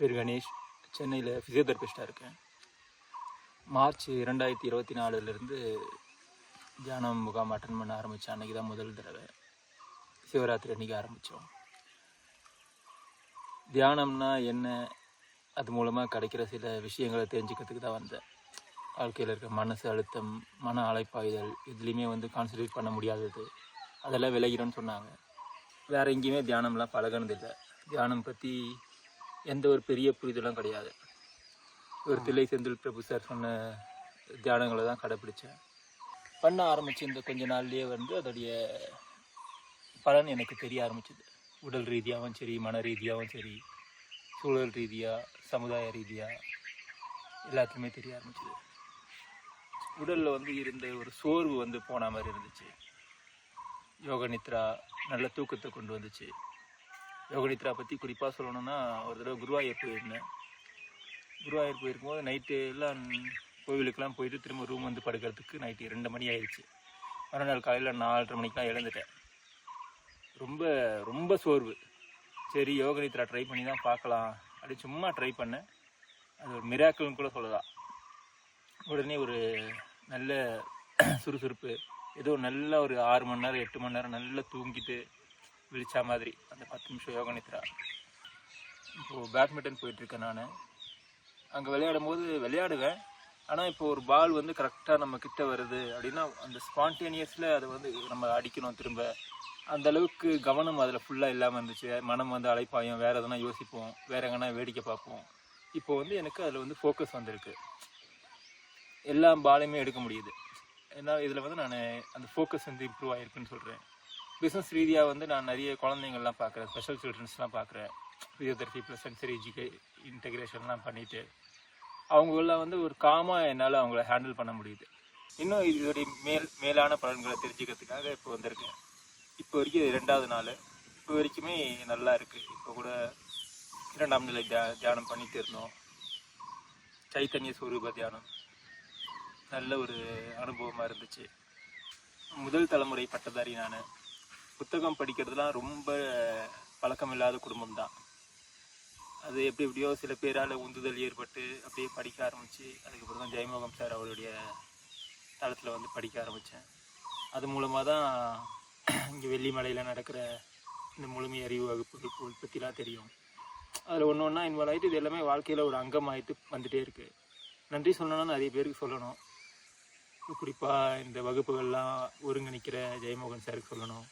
பேர் கணேஷ். சென்னையில் ஃபிசியோதெரபிஸ்டாக இருக்கேன். மார்ச் 2024 தியானம் முகாம் அட்டன் பண்ண ஆரம்பித்தேன். அன்றைக்கி தான் முதல் தடவை சிவராத்திரி அன்றைக்கி ஆரம்பித்தோம். தியானம்னா என்ன, அது மூலமாக கிடைக்கிற சில விஷயங்களை தெரிஞ்சுக்கிறதுக்கு தான் வந்தேன். வாழ்க்கையில் இருக்க மனசு அழுத்தம், மன அலைப்பாய்தல், இதுலேயுமே கான்சன்ட்ரேட் பண்ண முடியாதது, அதெல்லாம் விலகிடும்னு சொன்னாங்க. வேறு எங்கேயுமே தியானம்லாம் பழகினதில்லை. தியானம் பற்றி எந்த ஒரு பெரிய புரிதலும் கிடையாது. ஒரு தில்லை செந்தில் பிரபு சார் சொன்ன தியானங்களை தான் கடைப்பிடிச்சேன். பண்ண ஆரம்பித்த இந்த கொஞ்ச நாள்லேயே அதோடைய பலன் எனக்கு தெரிய ஆரம்பிச்சிது. உடல் ரீதியாகவும் சரி, மன ரீதியாகவும் சரி, சூழல் ரீதியாக, சமுதாய ரீதியாக எல்லாத்துக்குமே தெரிய ஆரம்பிச்சிது. உடலில் இருந்த ஒரு சோர்வு போன மாதிரி இருந்துச்சு. யோக நித்ரா நல்ல தூக்கத்தை கொண்டு வந்துச்சு. யோக நித்ரா பற்றி குறிப்பாக சொல்லணும்னா, ஒரு தடவை குருவாயூர் போயிருந்தேன். குருவாயூர் போயிருக்கும்போது நைட்டு எல்லாம் கோவிலுக்கெல்லாம் போயிட்டு திரும்ப ரூம் படுக்கிறதுக்கு நைட்டு 2 மணி ஆயிடுச்சு. மறுநாள் காலையில் 4:30 மணிக்கெலாம் எழுந்துட்டேன். ரொம்ப ரொம்ப சோர்வு. சரி, யோக நித்ரா ட்ரை பண்ணி தான் பார்க்கலாம் அப்படி சும்மா ட்ரை பண்ணேன். அது ஒரு மிராக்கிள்னு கூட சொல்லலாம். உடனே ஒரு நல்ல சுறுசுறுப்பு, ஏதோ நல்ல ஒரு 6 மணி நேரம் 8 மணி நேரம் நல்லா தூங்கிட்டு விழிச்சா மாதிரி அந்த 10 நிமிஷம் யோக நித்ரா. இப்போது பேட்மிண்டன் போயிட்டுருக்கேன். நான் அங்கே விளையாடுவேன். ஆனால் இப்போ ஒரு பால் கரெக்டாக நம்ம கிட்ட வருது அப்படின்னா அந்த ஸ்பான்டேனியஸில் அதை நம்ம அடிக்கணும் திரும்ப. அந்த அளவுக்கு கவனம் அதில் ஃபுல்லாக இல்லாமல் இருந்துச்சு. மனம் அலைப்பாயும், வேறு எதனா யோசிப்போம், வேறு எங்கன்னா வேடிக்கை பார்ப்போம். இப்போது எனக்கு அதில் ஃபோக்கஸ் வந்திருக்கு. எல்லா பாலையுமே எடுக்க முடியுது. ஏன்னா இதில் நான் அந்த ஃபோக்கஸ் இம்ப்ரூவ் ஆகிருக்குன்னு சொல்கிறேன். பிஸ்னஸ் ரீதியாக நான் நிறைய குழந்தைங்கள்லாம் பார்க்குறேன், ஸ்பெஷல் சில்ட்ரன்ஸ்லாம் பார்க்குறேன். ஃபிசியோதெரபி ப்ளஸ் சென்சரி இன்டெகிரேஷன்லாம் பண்ணிவிட்டு அவங்கள ஒரு காமாக என்னால் அவங்கள ஹேண்டில் பண்ண முடியுது. இன்னும் இதோடைய மேலான பலன்களை தெரிஞ்சுக்கிறதுக்காக இப்போ வந்திருக்கேன். இப்போ வரைக்கும் 2வது நாள். இப்போ வரைக்குமே நல்லா இருக்குது. இப்போ கூட 2ஆம் நிலை தியானம் பண்ணிகிட்டு இருந்தோம். சைத்தன்ய ஸ்வரூப தியானம் நல்ல ஒரு அனுபவமாக இருந்துச்சு. முதல் தலைமுறை பட்டதாரி நான். புத்தகம் படிக்கிறதுலாம் ரொம்ப பழக்கம் இல்லாத குடும்பம் தான். அது எப்படியோ சில பேரால் உந்துதல் ஏற்பட்டு அப்படியே படிக்க ஆரம்பித்து, அதுக்கப்புறம் தான் ஜெயமோகன் சார் அவருடைய தளத்தில் படிக்க ஆரம்பித்தேன். அது மூலமாக தான் இங்கே வெள்ளிமலையில் நடக்கிற இந்த முழுமை அறிவு வகுப்புகள் பற்றிலாம் தெரியும். அதில் ஒன்று ஒன்றா இன்வால்வ் ஆகிட்டு இது எல்லாமே வாழ்க்கையில் ஒரு அங்கமாகிட்டு வந்துகிட்டே இருக்குது. நன்றி சொல்லணும்னா நிறைய பேருக்கு சொல்லணும். குறிப்பாக இந்த வகுப்புகள்லாம் ஒருங்கிணைக்கிற ஜெயமோகன் சாருக்கு சொல்லணும்.